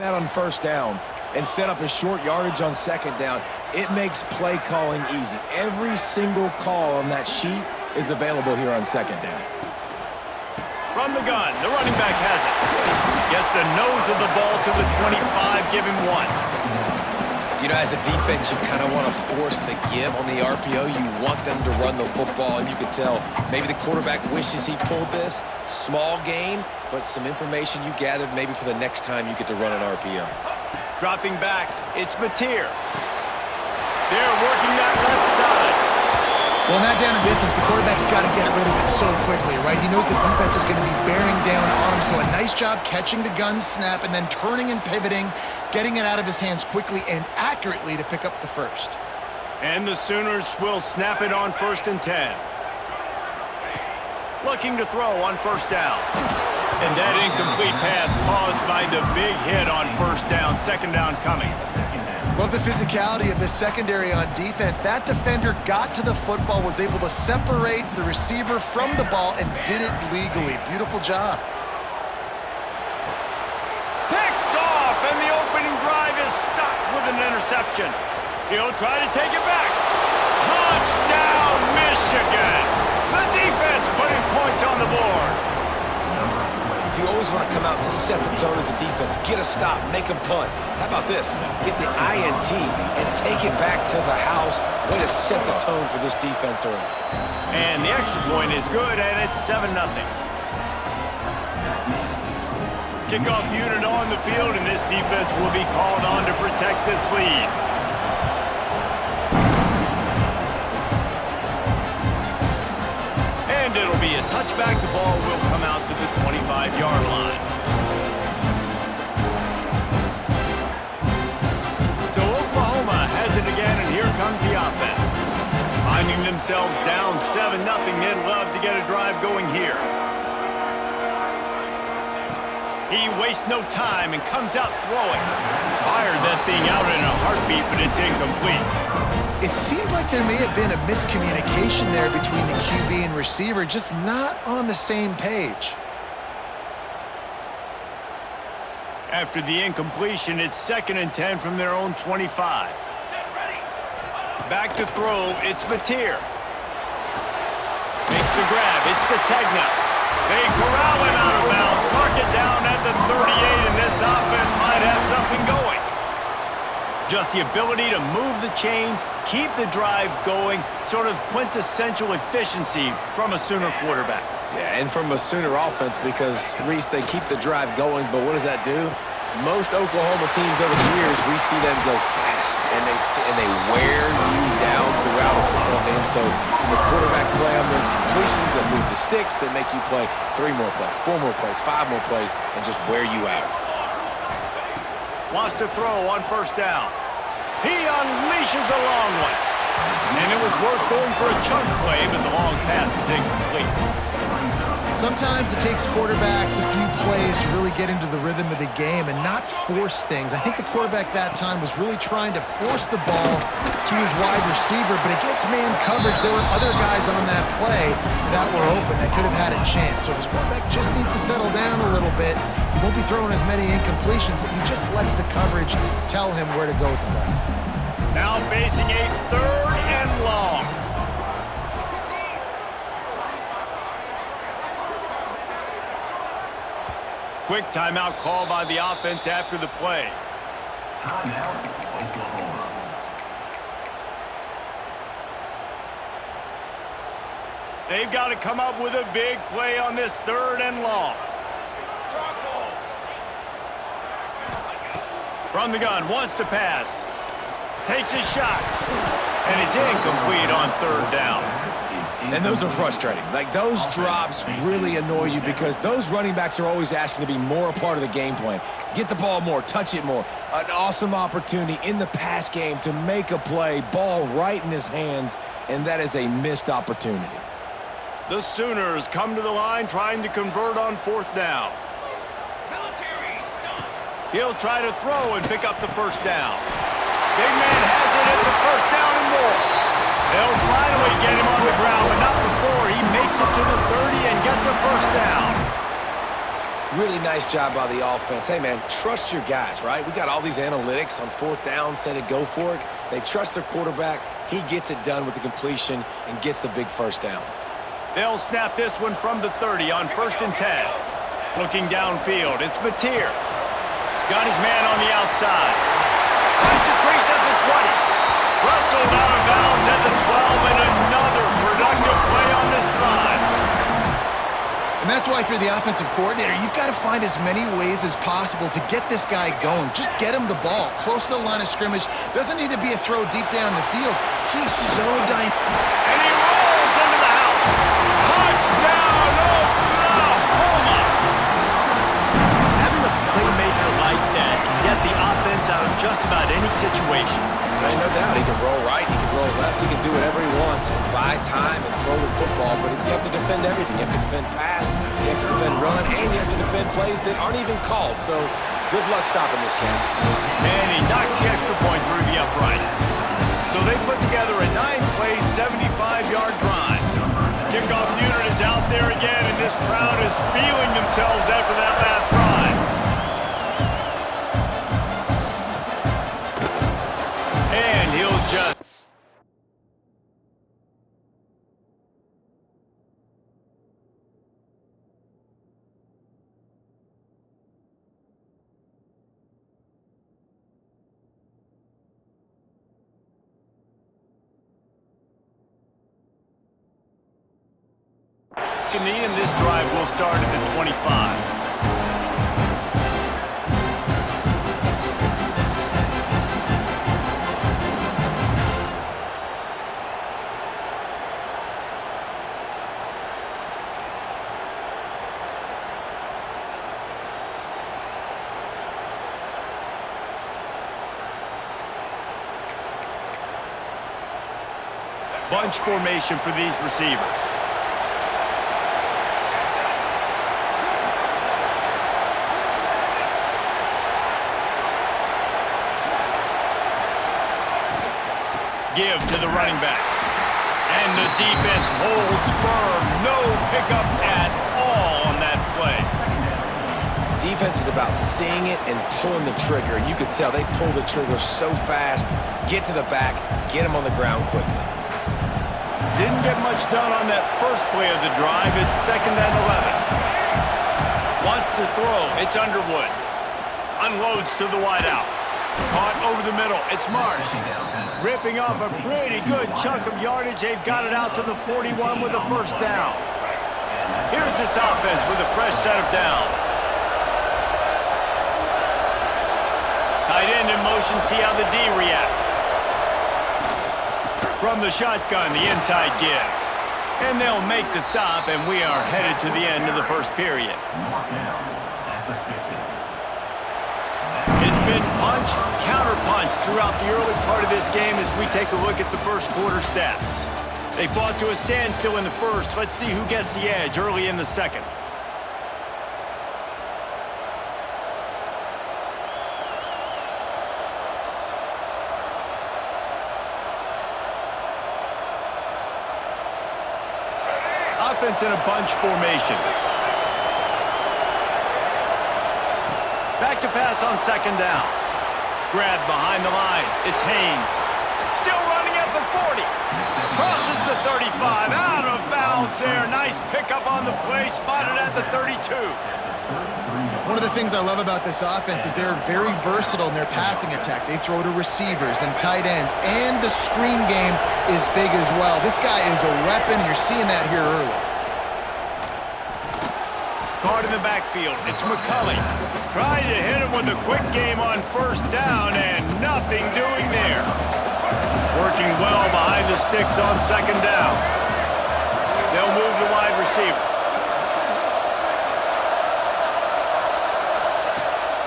that on first down and set up a short yardage on second down, it makes play calling easy. Every single call on that sheet is available here on second down. From the gun, the running back has it. Gets the nose of the ball to the 25, give him 1. You know, as a defense, you kind of want to force the give on the RPO. You want them to run the football, and you can tell maybe the quarterback wishes he pulled this. Small gain, but some information you gathered maybe for the next time you get to run an RPO. Dropping back, it's Mateer. They're working that left side. Well, in that down and distance, the quarterback's got to get rid of it so quickly, right? He knows the defense is going to be bearing down on him, so a nice job catching the gun snap and then turning and pivoting, getting it out of his hands quickly and accurately to pick up the first. And the Sooners will snap it on 1st and 10. Looking to throw on first down. And that incomplete pass caused by the big hit on first down. Second down coming. Love the physicality of this secondary on defense. That defender got to the football, was able to separate the receiver from the ball, and did it legally. Beautiful job. Picked off, and the opening drive is stopped with an interception. He'll try to take it back. Touchdown, Michigan! The defense putting points on the board. You always want to come out and set the tone as a defense. Get a stop, make them punt. How about this? Get the INT and take it back to the house. Way to set the tone for this defense early. And the extra point is good, and it's 7-0. Kickoff unit on the field, and this defense will be called on to protect this lead. And it'll be a touchback. The ball will come out to the 25-yard line. So Oklahoma has it again, and here comes the offense. Finding themselves down 7-0, they'd love to get a drive going here. He wastes no time and comes out throwing. Fired that thing out in a heartbeat, but it's incomplete. It seemed like there may have been a miscommunication there between the QB and receiver, just not on the same page. After the incompletion, it's 2nd and 10 from their own 25. Back to throw, it's Mateer. Makes the grab, it's Sategna. They corral him out of bounds, mark it down at the 38, and this offense might have something going. Just the ability to move the chains, keep the drive going, sort of quintessential efficiency from a Sooner quarterback. Yeah, and from a Sooner offense because, Reese, they keep the drive going, but what does that do? Most Oklahoma teams over the years, we see them go fast, and they wear you down throughout a football game. So the quarterback play on those completions that move the sticks, that make you play 3 more plays, 4 more plays, 5 more plays, and just wear you out. Wants to throw on first down. He unleashes a long one. And it was worth going for a chunk play, but the long pass is incomplete. Sometimes it takes quarterbacks a few plays to really get into the rhythm of the game and not force things. I think the quarterback that time was really trying to force the ball to his wide receiver, but against man coverage, there were other guys on that play that were open that could have had a chance. So this quarterback just needs to settle down a little bit. He won't be throwing as many incompletions. He just lets the coverage tell him where to go with the ball. Now facing a 3rd and long. Quick timeout call by the offense after the play. Timeout, Oklahoma. They've got to come up with a big play on this 3rd and long. From the gun, wants to pass. Takes his shot. And it's incomplete on 3rd down. And those are frustrating. Like, those drops really annoy you because those running backs are always asking to be more a part of the game plan. Get the ball more, touch it more. An awesome opportunity in the pass game to make a play, ball right in his hands, and that is a missed opportunity. The Sooners come to the line trying to convert on 4th down. He'll try to throw and pick up the first down. Big man has it. It's a first down and more. They'll finally get him on the ground, but not before he makes it to the 30 and gets a first down. Really nice job by the offense. Hey, man, trust your guys, right? We got all these analytics on fourth down, said it, go for it. They trust their quarterback. He gets it done with the completion and gets the big first down. They'll snap this one from the 30 on 1st and 10. Looking downfield, it's Mateer. Got his man on the outside. Finds a crease at the 20. Wrestled out of bounds at the 12, and another productive play on this drive. And that's why if you're the offensive coordinator, you've got to find as many ways as possible to get this guy going. Just get him the ball close to the line of scrimmage. Doesn't need to be a throw deep down the field. He's so dynamic. And he rolls into the house. Touchdown, Oklahoma! Having a playmaker like that can get the offense out of just about any situation. Ain't no doubt. He can roll right, he can roll left, he can do whatever he wants and buy time and throw the football, but you have to defend everything. You have to defend pass, you have to defend run, and you have to defend plays that aren't even called. So good luck stopping this cat. And he knocks the extra point through the uprights. So they put together a 9-play, 75-yard drive. Kickoff unit is out there again, and this crowd is feeling themselves after that last drive. And he'll just... And this drive will start at the 25. Bunch formation for these receivers. Give to the running back. And the defense holds firm. No pickup at all on that play. Defense is about seeing it and pulling the trigger, and you can tell they pull the trigger so fast, get to the back, get him on the ground quickly. Didn't get much done on that first play of the drive. It's 2nd and 11. Wants to throw. It's Underwood. Unloads to the wideout. Caught over the middle. It's Marsh. Ripping off a pretty good chunk of yardage. They've got it out to the 41 with a first down. Here's this offense with a fresh set of downs. Tight end in motion. See how the D reacts. From the shotgun, the inside give. And they'll make the stop, and we are headed to the end of the first period. It's been punch, counter-punch throughout the early part of this game as we take a look at the first quarter stats. They fought to a standstill in the first. Let's see who gets the edge early in the second. Offense in a bunch formation. Back to pass on 2nd down. Grab behind the line. It's Haynes. Still running at the 40. Crosses the 35. Out of bounds there. Nice pickup on the play. Spotted at the 32. One of the things I love about this offense is they're very versatile in their passing attack. They throw to receivers and tight ends, and the screen game is big as well. This guy is a weapon. You're seeing that here early. Caught in the backfield. It's McCulley. Trying to hit him with a quick game on 1st down, and nothing doing there. Working well behind the sticks on 2nd down. They'll move the wide receiver.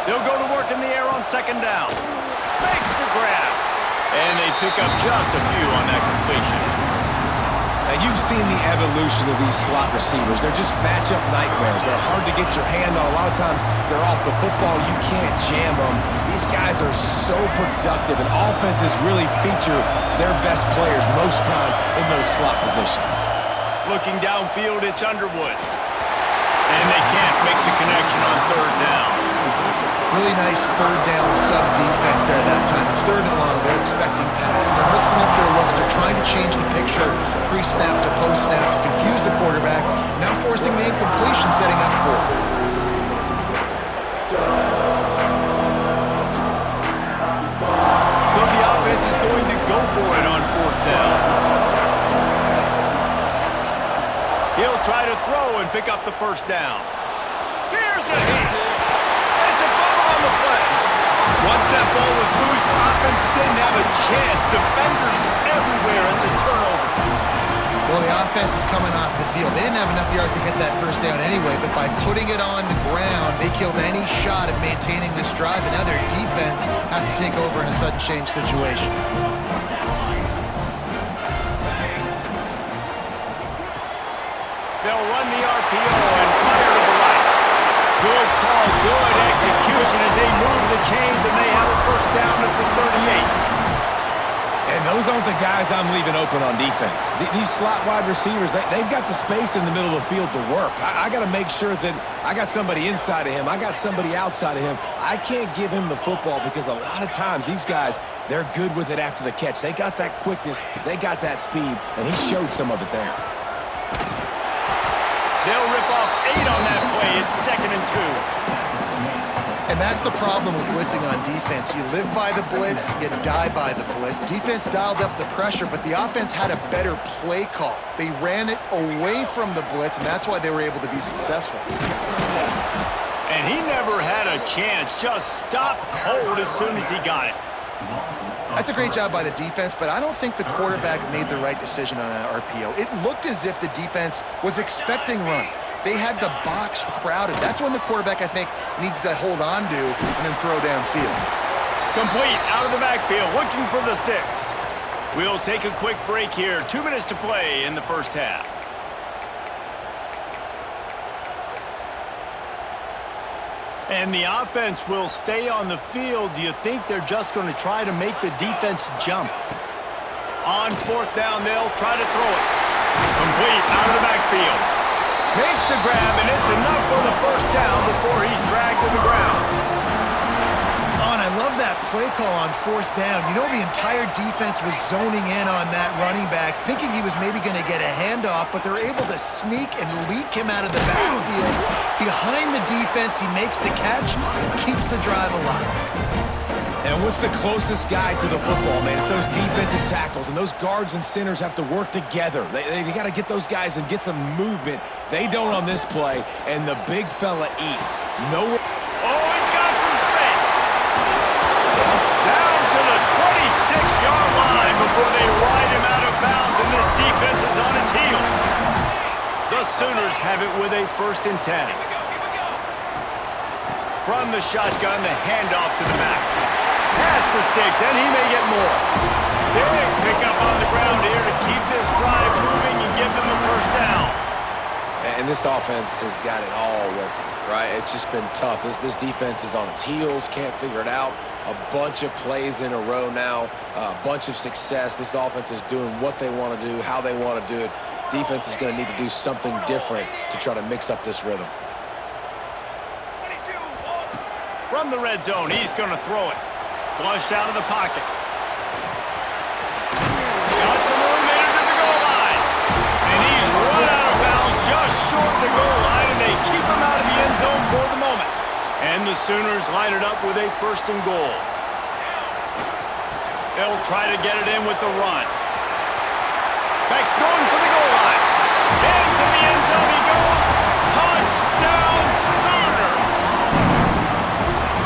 They'll go to work in the air on 2nd down. Makes the grab. And they pick up just a few on that completion. Now, you've seen the evolution of these slot receivers. They're just matchup nightmares. They're hard to get your hand on. A lot of times, they're off the football. You can't jam them. These guys are so productive, and offenses really feature their best players most time in those slot positions. Looking downfield, it's Underwood. And they can't make the connection on third down. Really nice third down sub defense there that time. It's third and long. They're expecting pass. And they're mixing up their looks. They're trying to change the picture pre-snap to post-snap to confuse the quarterback. Now forcing the incompletion, setting up fourth. So the offense is going to go for it on fourth down. He'll try to throw and pick up the first down. Here's a hit. It's a fumble on the play. Once that ball was loose, offense didn't have a chance. Defenders everywhere. It's a turnover. Well, the offense is coming off the field. They didn't have enough yards to get that first down anyway, but by putting it on the ground, they killed any shot at maintaining this drive, and now their defense has to take over in a sudden change situation. They'll run the RPO and fire to the right. Good call, good execution as they move the chains, and they have a first down at the 38. And those aren't the guys I'm leaving open on defense. These slot wide receivers, they've got the space in the middle of the field to work. I got to make sure that I got somebody inside of him. I got somebody outside of him. I can't give him the football because a lot of times these guys, they're good with it after the catch. They got that quickness. They got that speed, and he showed some of it there. They'll rip off 8 on that play. It's 2nd and 2. And that's the problem with blitzing on defense. You live by the blitz, you die by the blitz. Defense dialed up the pressure, but the offense had a better play call. They ran it away from the blitz, and that's why they were able to be successful. And he never had a chance. Just stopped cold as soon as he got it. That's a great job by the defense, but I don't think the quarterback made the right decision on that RPO. It looked as if the defense was expecting run. They had the box crowded. That's when the quarterback, I think, needs to hold on to and then throw downfield. Complete out of the backfield, looking for the sticks. We'll take a quick break here. 2 minutes to play in the first half. And the offense will stay on the field. Do you think they're just going to try to make the defense jump? On fourth down, they'll try to throw it. Complete out of the backfield. Makes the grab, and it's enough for the first down before he's dragged to the ground. Oh, and I love that play call on fourth down. You know, the entire defense was zoning in on that running back, thinking he was maybe going to get a handoff, but they're able to sneak and leak him out of the backfield. Behind the defense, he makes the catch and keeps the drive alive. And what's the closest guy to the football, man? It's those defensive tackles, and those guards and centers have to work together. They got to get those guys and get some movement. They don't on this play, and the big fella eats. Oh, he's got some space. Down to the 26-yard line before they ride him out of bounds, and this defense is on its heels. The Sooners have it with a 1st and 10. From the shotgun, the handoff to the back. Pass the sticks, and he may get more. Big pickup on the ground here to keep this drive moving and give them a first down. And this offense has got it all working, right? It's just been tough. This defense is on its heels, can't figure it out. A bunch of plays in a row now, a bunch of success. This offense is doing what they want to do, how they want to do it. Defense is going to need to do something different to try to mix up this rhythm. From the red zone, he's going to throw it. Flushed out of the pocket. Got some room in to the goal line. And he's run out of bounds just short of the goal line, and they keep him out of the end zone for the moment. And the Sooners line it up with a 1st and goal. They'll try to get it in with the run. Beck's going for the goal line. Into the end zone he goes. Touchdown, Sooners!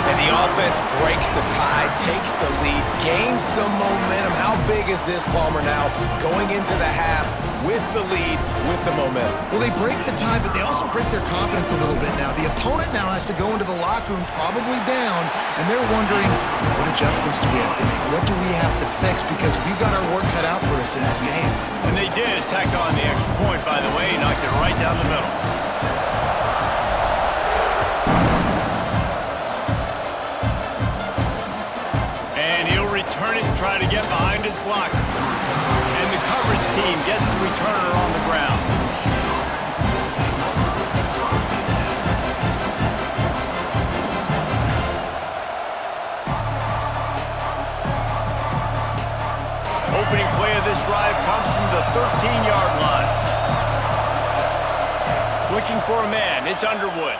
And the offense breaks the tie, takes the lead, gains some momentum. How big is this, Palmer, now going into the half with the lead, with the momentum? Well, they break the tie, but they also break their confidence a little bit now. The opponent now has to go into the locker room probably down, and they're wondering, what adjustments do we have to make? What do we have to fix? Because we've got our work cut out for us in this game. And they did tack on the extra point, by the way, knocked it right down the middle. Turn it and try to get behind his blockers. And the coverage team gets the returner on the ground. opening play of this drive comes from the 13-yard line. Looking for a man, it's Underwood.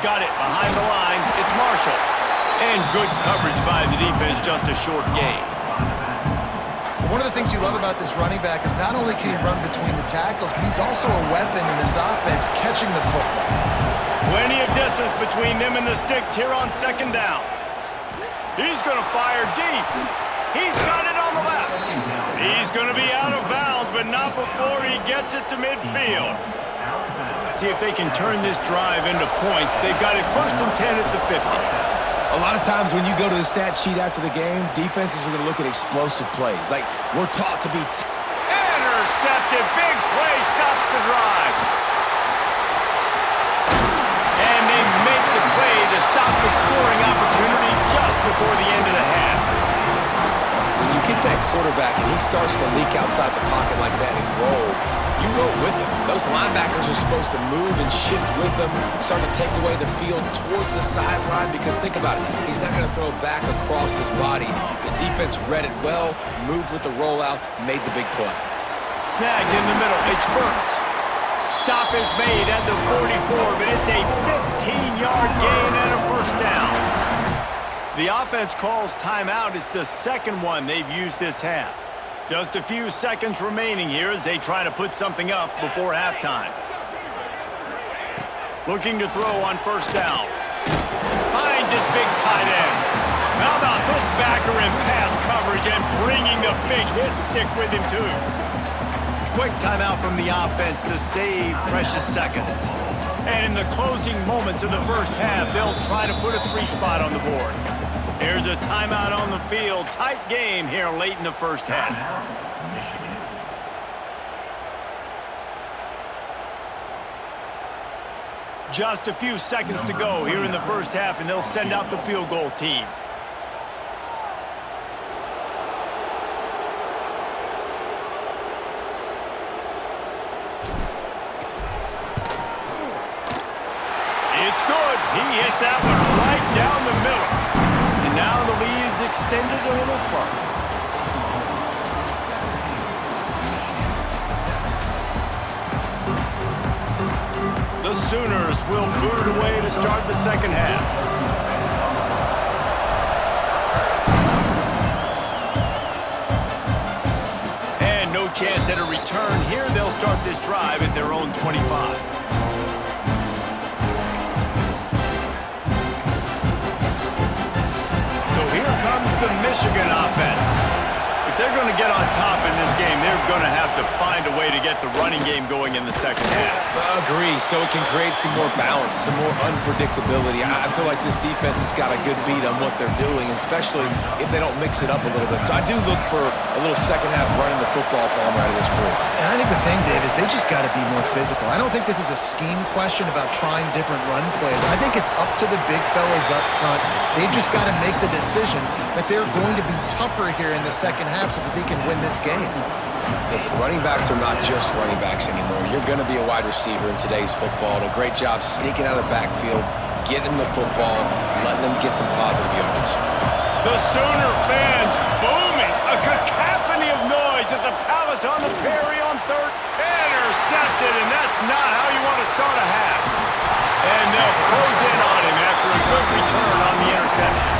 Got it behind the line, it's Marshall. And good coverage by the defense, just a short gain. One of the things you love about this running back is not only can he run between the tackles, but he's also a weapon in this offense, catching the football. Plenty of distance between them and the sticks here on second down. He's going to fire deep. He's got it on the left. He's going to be out of bounds, but not before he gets it to midfield. See if they can turn this drive into points. They've got it 1st and 10 at the 50. A lot of times when you go to the stat sheet after the game, defenses are going to look at explosive plays. Like, we're taught to be... Intercepted. Big play stops the drive. And they make the play to stop the scoring opportunity just before the end of the half. When you get that quarterback and he starts to leak outside the pocket like that and roll, you roll with him. Those linebackers are supposed to move and shift with them, start to take away the field towards the sideline, because think about it, he's not going to throw back across his body. The defense read it well, moved with the rollout, made the big play. Snagged in the middle, it's Burks. Stop is made at the 44, but it's a 15-yard gain and a 1st down. The offense calls timeout. It's the second one they've used this half. Just a few seconds remaining here as they try to put something up before halftime. Looking to throw on 1st down. Finds his big tight end. How about this backer in pass coverage and bringing the big hit stick with him too. Quick timeout from the offense to save precious seconds. And in the closing moments of the 1st half, they'll try to put a 3-spot on the board. Here's a timeout on the field. Tight game here late in the 1st half. Just a few seconds to go here in the 1st half, and they'll send out the field goal team. It's good. He hit that one right down the middle. And now the lead is extended a little further. The Sooners will boot it away to start the 2nd half. And no chance at a return here. They'll start this drive at their own 25. The Michigan offense. If they're going to get on top in this game, they're going to have to find a way to get the running game going in the 2nd half. Agree, so it can create some more balance, some more unpredictability. I feel like this defense has got a good beat on what they're doing, especially if they don't mix it up a little bit. So I do look for a little 2nd half running the football from out of this group. And I think the thing, Dave, is they just got to be more physical. I don't think this is a scheme question about trying different run plays. I think it's up to the big fellas up front. They've just got to make the decision that they're going to be tougher here in the 2nd half so that they can win this game. Listen, running backs are not just running backs anymore. You're going to be a wide receiver in today's football. A great job sneaking out of the backfield, getting them the football, letting them get some positive yards. The Sooner fans booming. A cacophony of noise at the Palace on the Prairie on 3rd. Intercepted, and that's not how you want to start a half. And they'll close in on him after a good return on the interception.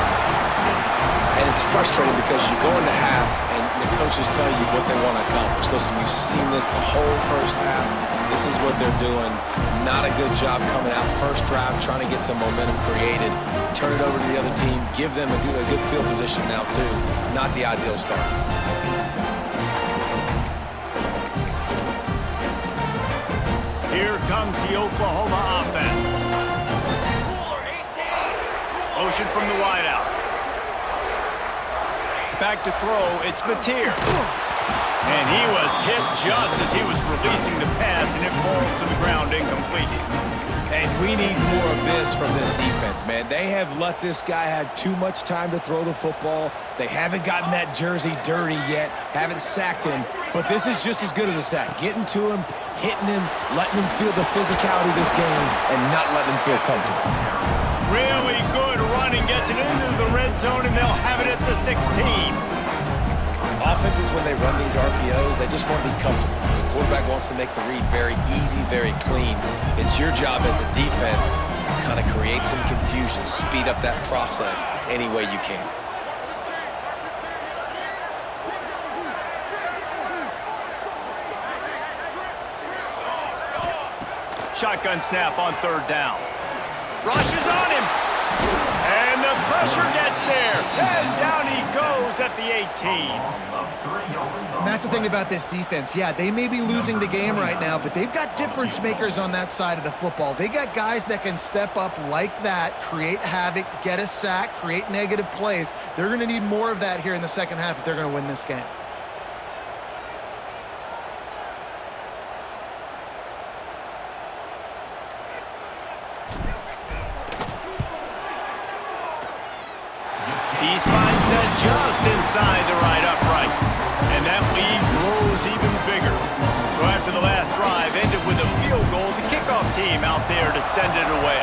And it's frustrating because you go into half and the coaches tell you what they want to accomplish. Listen, we've seen this the whole 1st half. This is what they're doing. Not a good job coming out 1st drive, trying to get some momentum created. Turn it over to the other team. Give them a good field position now, too. Not the ideal start. Here comes the Oklahoma offense. Motion from the wideout. Back to throw, it's Latier. And he was hit just as he was releasing the pass, and it falls to the ground incomplete. And we need more of this from this defense, man. They have let this guy have too much time to throw the football. They haven't gotten that jersey dirty yet, haven't sacked him. But this is just as good as a sack. Getting to him, hitting him, letting him feel the physicality of this game, and not letting him feel comfortable. Really good running, gets it into the red zone, and they'll have it at the 16. Offenses, when they run these RPOs, they just want to be comfortable. The quarterback wants to make the read very easy, very clean. It's your job as a defense to kind of create some confusion, speed up that process any way you can. Shotgun snap on third down. Rushes on him. And the pressure gets there. And down he goes at the 18. And that's the thing about this defense. Yeah, they may be losing the game right now, but they've got difference makers on that side of the football. They got guys that can step up like that, create havoc, get a sack, create negative plays. They're going to need more of that here in the second half if they're going to win this game. He slides that just inside the right upright. And that lead grows even bigger. So after the last drive ended with a field goal, the kickoff team out there to send it away.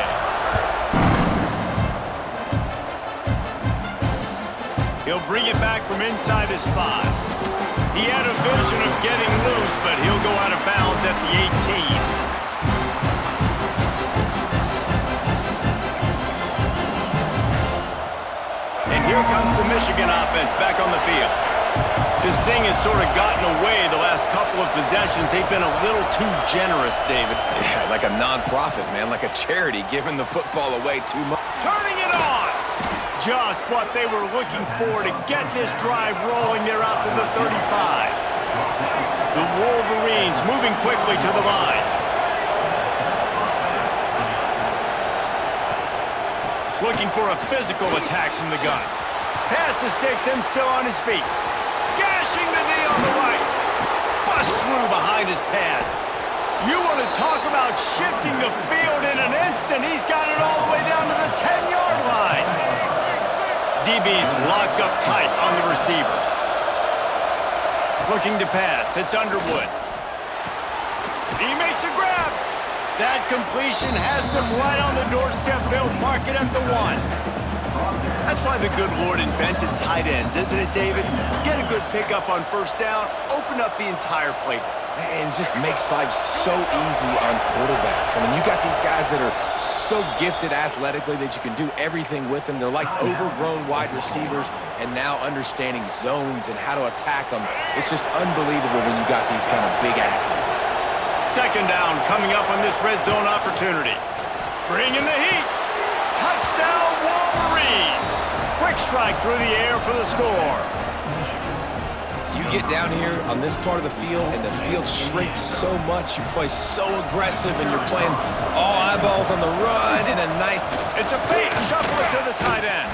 He'll bring it back from inside his 5. He had a vision of getting loose, but he'll go out of bounds at the 18. And here comes the Michigan offense back on the field. This thing has sort of gotten away the last couple of possessions. They've been a little too generous, David. Yeah, like a non-profit, man, like a charity, giving the football away too much. Turning it on! Just what they were looking for to get this drive rolling there out to the 35. The Wolverines moving quickly to the line. Looking for a physical attack from the gun. Pass the sticks and still on his feet. Gashing the knee on the right. Bust through behind his pad. You want to talk about shifting the field in an instant. He's got it all the way down to the 10-yard line. DB's locked up tight on the receivers. Looking to pass. It's Underwood. He makes a grab. That completion has them right on the doorstep. They'll mark it at the 1. That's why the good Lord invented tight ends, isn't it, David? Get a good pickup on first down, open up the entire playbook. And it just makes life so easy on quarterbacks. I mean, you got these guys that are so gifted athletically that you can do everything with them. They're like overgrown wide receivers, and now understanding zones and how to attack them. It's just unbelievable when you got these kind of big athletes. Second down coming up on this red zone opportunity. Bringing the heat. Touchdown Wolverines. Quick strike through the air for the score. You get down here on this part of the field, and the field shrinks so much. You play so aggressive, and you're playing all eyeballs on the run, and a nice... It's a fake. Shuffle it to the tight end.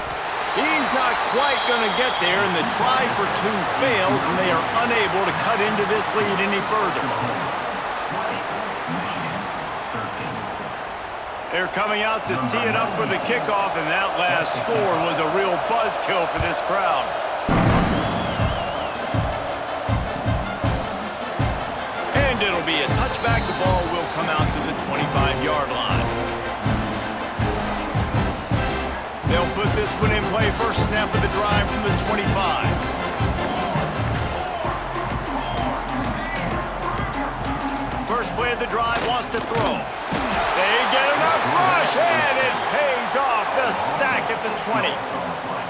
He's not quite going to get there, and the try for 2 fails, and they are unable to cut into this lead any further. They're coming out to tee it up for the kickoff, and that last score was a real buzzkill for this crowd. And it'll be a touchback. The ball will come out to the 25-yard line. They'll put this one in play. First snap of the drive from the 25. First play of the drive, wants to throw. They get enough rush, and it pays off. The sack at the 20.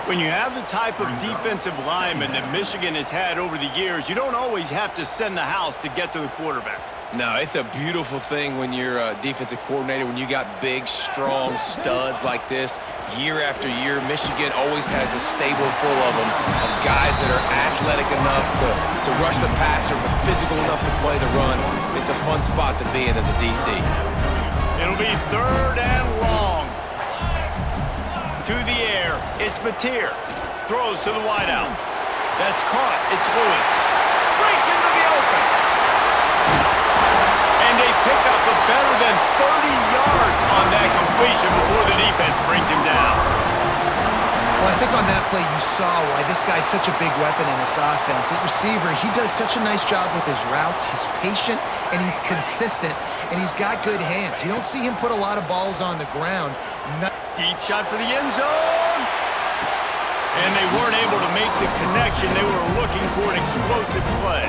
When you have the type of defensive lineman that Michigan has had over the years, you don't always have to send the house to get to the quarterback. No, it's a beautiful thing when you're a defensive coordinator, when you got big, strong studs like this. Year after year, Michigan always has a stable full of them, of guys that are athletic enough to rush the passer, but physical enough to play the run. It's a fun spot to be in as a DC. It'll be third and long. To the air, it's Mateer. Throws to the wideout. That's caught. It's Lewis. Breaks into the open. And they pick up a better than 30 yards on that completion before the defense brings him down. Well, I think on that play you saw why this guy's such a big weapon in this offense. At receiver, he does such a nice job with his routes. He's patient, and he's consistent, and he's got good hands. You don't see him put a lot of balls on the ground. Deep shot for the end zone. And they weren't able to make the connection. They were looking for an explosive play.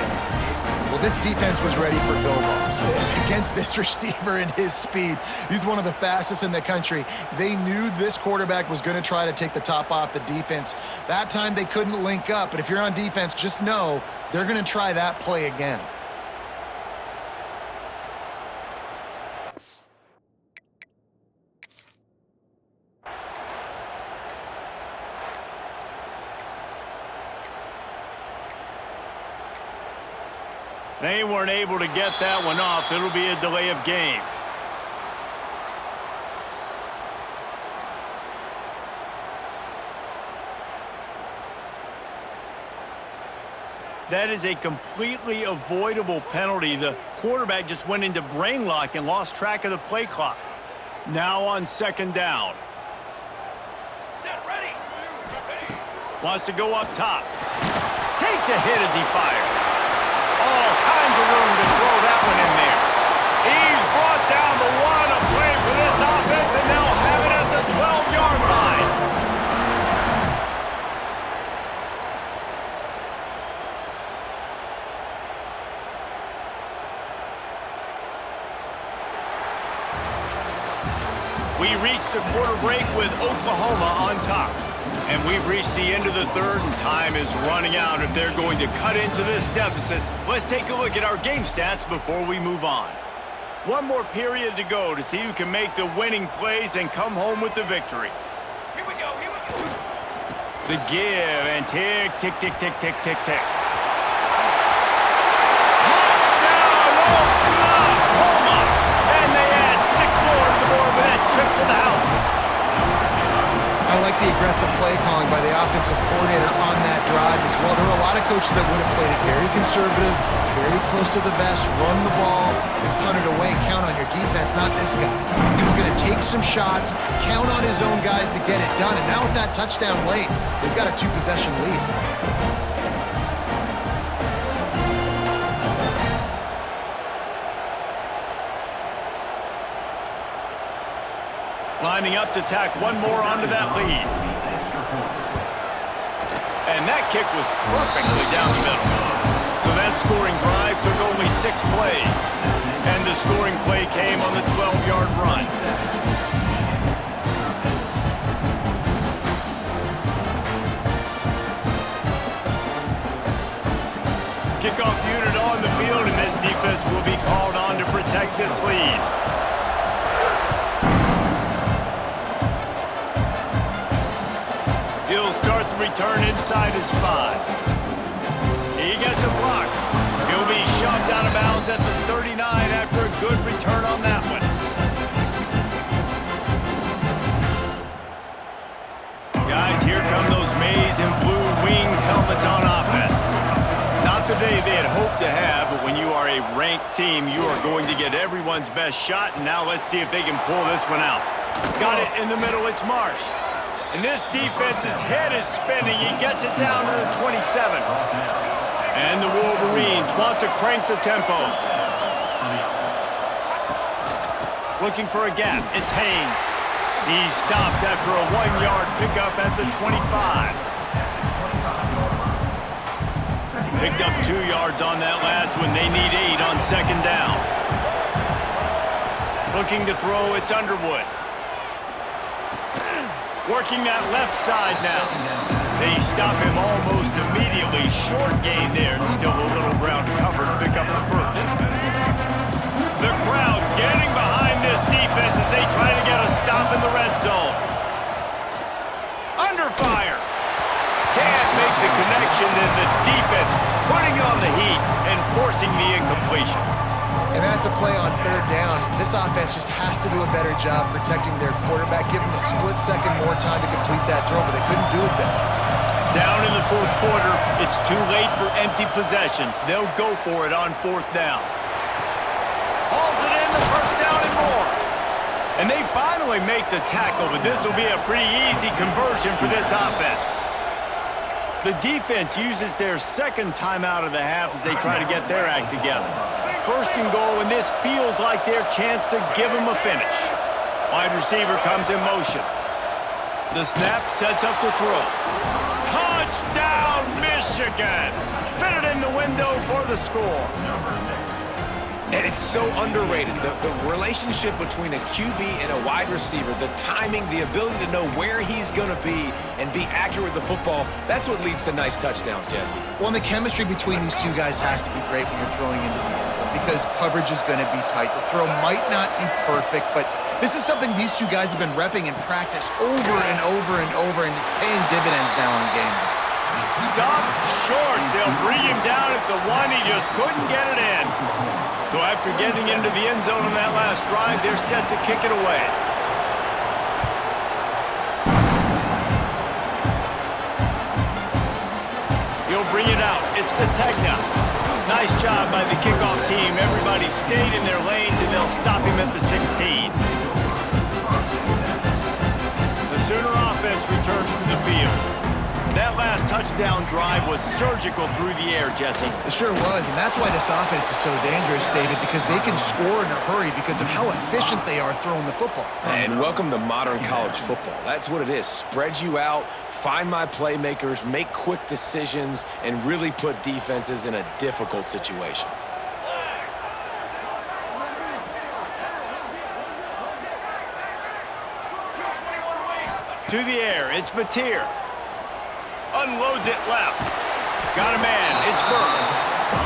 Well, this defense was ready for go balls against this receiver and his speed. He's one of the fastest in the country. They knew this quarterback was going to try to take the top off the defense. That time they couldn't link up, but if you're on defense, just know they're going to try that play again. They weren't able to get that one off. It'll be a delay of game. That is a completely avoidable penalty. The quarterback just went into brain lock and lost track of the play clock. Now on second down. Set, ready. Wants to go up top. Takes a hit as he fires. All kinds of room to throw that one in there. He's brought down the one, a play for this offense, and they'll have it at the 12-yard line. We reach the quarter break with Oklahoma on top. And we've reached the end of the third, and time is running out if they're going to cut into this deficit. Let's take a look at our game stats before we move on. One more period to go to see who can make the winning plays and come home with the victory. Here we go, here we go. The give and tick, tick, tick, tick, tick, tick, tick. Touchdown, Oklahoma! And they add 6 more to the board with that trip to the house. I like the aggressive play calling by the offensive coordinator on that drive as well. There were a lot of coaches that would have played it very conservative, very close to the vest, run the ball, and punt it away, count on your defense, not this guy. He was going to take some shots, count on his own guys to get it done, and now with that touchdown late, they've got a 2-possession lead. Lining up to tack one more onto that lead. And that kick was perfectly down the middle. So that scoring drive took only 6 plays. And the scoring play came on the 12-yard run. Kickoff unit on the field, and this defense will be called on to protect this lead. He'll start the return inside his 5. He gets a block. He'll be shoved out of bounds at the 39 after a good return on that one. Guys, here come those maize and blue winged helmets on offense. Not the day they had hoped to have, but when you are a ranked team, you are going to get everyone's best shot, and now let's see if they can pull this one out. Got it in the middle, it's Marsh. And this defense's head is spinning. He gets it down to the 27. And the Wolverines want to crank the tempo. Looking for a gap. It's Haynes. He's stopped after a 1-yard pickup at the 25. Picked up 2 yards on that last one. They need 8 on second down. Looking to throw, it's Underwood. Working that left side now. They stop him almost immediately. Short gain there, and still a little ground to cover to pick up the first. The crowd getting behind this defense as they try to get a stop in the red zone. Under fire. Can't make the connection, and the defense putting on the heat and forcing the incompletion. And that's a play on third down. This offense just has to do a better job protecting their quarterback. Give him a split second more time to complete that throw, but they couldn't do it there. Down in the fourth quarter, it's too late for empty possessions. They'll go for it on 4th down. Hauls it in, the first down and more. And they finally make the tackle, but this will be a pretty easy conversion for this offense. The defense uses their second timeout of the half as they try to get their act together. 1st and goal, and this feels like their chance to give them a finish. Wide receiver comes in motion. The snap sets up the throw. Touchdown, Michigan! Fitted in the window for the score. And it's so underrated. The relationship between a QB and a wide receiver, the timing, the ability to know where he's going to be and be accurate with the football, that's what leads to nice touchdowns, Jesse. Well, and the chemistry between these two guys has to be great when you're throwing into the end zone because coverage is going to be tight. The throw might not be perfect, but this is something these two guys have been repping in practice over and over and over, and it's paying dividends now in game day. Stop short. They'll bring him down at the one. He just couldn't get it in. So after getting into the end zone on that last drive, they're set to kick it away. He'll bring it out. It's Sategna. Nice job by the kickoff team. Everybody stayed in their lanes, and they'll stop him at the 16. The Sooner offense returns to the field. That last touchdown drive was surgical through the air, Jesse. It sure was, and that's why this offense is so dangerous, David, because they can score in a hurry because of how efficient they are throwing the football. And welcome to modern college football. That's what it is. Spread you out, find my playmakers, make quick decisions, and really put defenses in a difficult situation. To the air, it's Mateer. Unloads it left. Got a man. It's Burks.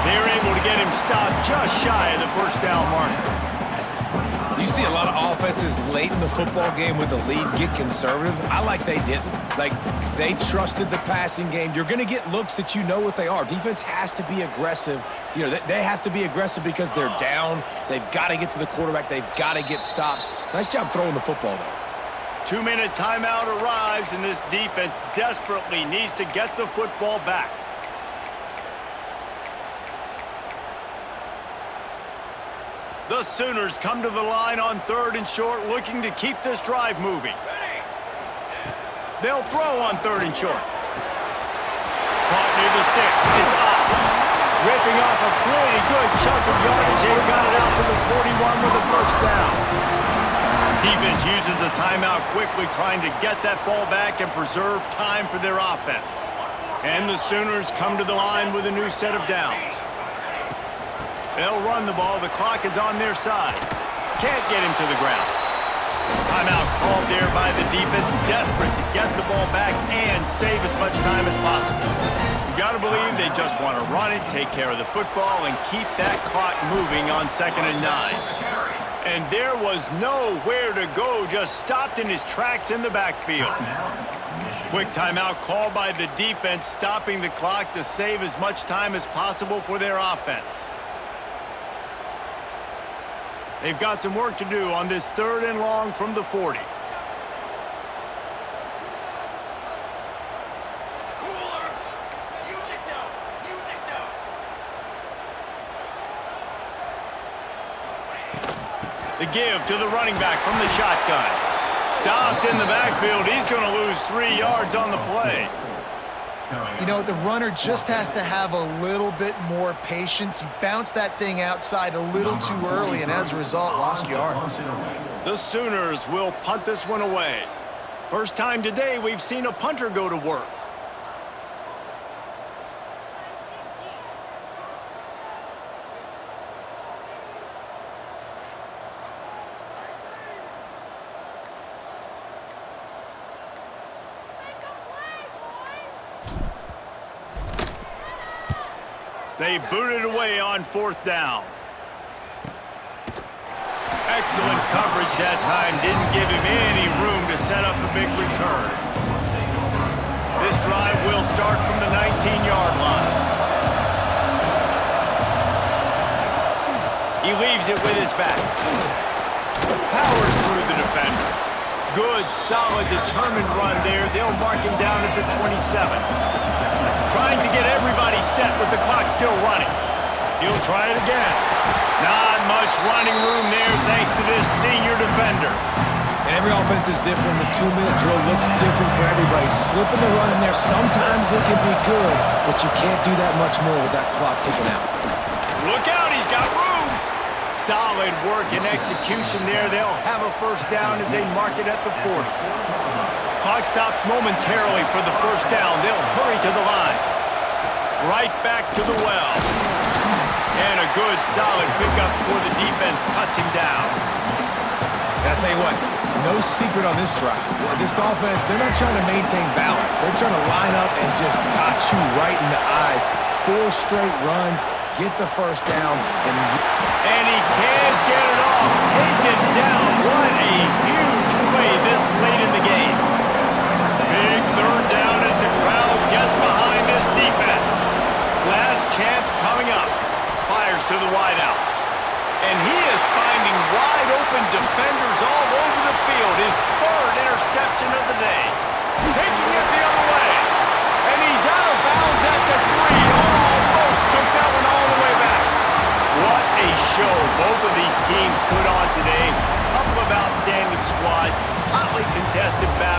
They were able to get him stopped just shy of the first down marker. You see a lot of offenses late in the football game with the lead get conservative. I like they didn't. Like, they trusted the passing game. You're going to get looks that you know what they are. Defense has to be aggressive. You know, they have to be aggressive because they're down. They've got to get to the quarterback. They've got to get stops. Nice job throwing the football, though. 2-minute timeout arrives, and this defense desperately needs to get the football back. The Sooners come to the line on 3rd and short, looking to keep this drive moving. They'll throw on 3rd and short. Caught near the sticks. It's up. Ripping off a pretty good chunk of yardage. They've got it out to the 41 with a first down. Defense uses a timeout quickly, trying to get that ball back and preserve time for their offense. And the Sooners come to the line with a new set of downs. They'll run the ball. The clock is on their side. Can't get him to the ground. Timeout called there by the defense, desperate to get the ball back and save as much time as possible. You got to believe they just want to run it, take care of the football, and keep that clock moving on 2nd and 9. And there was nowhere to go, just stopped in his tracks in the backfield. Quick timeout called by the defense, stopping the clock to save as much time as possible for their offense. They've got some work to do on this 3rd and long from the 40. Cooler. Music now. Music now. The give to the running back from the shotgun. Stopped in the backfield. He's going to lose 3 yards on the play. You know, the runner just has to have a little bit more patience. He bounced that thing outside a little too early, and as a result, lost yards. The Sooners will punt this one away. First time today we've seen a punter go to work. They booted away on 4th down. Excellent coverage that time. Didn't give him any room to set up a big return. This drive will start from the 19-yard line. He leaves it with his back. Powers through the defender. Good, solid, determined run there. They'll mark him down at the 27. Trying to get everybody set with the clock still running. He'll try it again. Not much running room there thanks to this senior defender. And every offense is different. The 2-minute drill looks different for everybody. Slipping the run in there, sometimes it can be good, but you can't do that much more with that clock ticking out. Look out, he's got room. Solid work and execution there. They'll have a first down as they mark it at the 40. Clock stops momentarily for the first down. They'll hurry to to the line. Right back to the well. And a good, solid pickup before the defense cuts him down. And I'll tell you what, no secret on this drive. This offense, they're not trying to maintain balance. They're trying to line up and just got you right in the eyes. 4 straight runs, get the first down, and he can't get it off. Taken down. What a huge play this late in the game. Big third down as the crowd gets behind this defense. Last chance coming up. Fires to the wideout. And he is finding wide open defenders all over the field. His 3rd interception of the day. Taking it the other way. And he's out of bounds at the 3. Almost took that one all the way back. What a show both of these teams put on today. A couple of outstanding squads. Hotly contested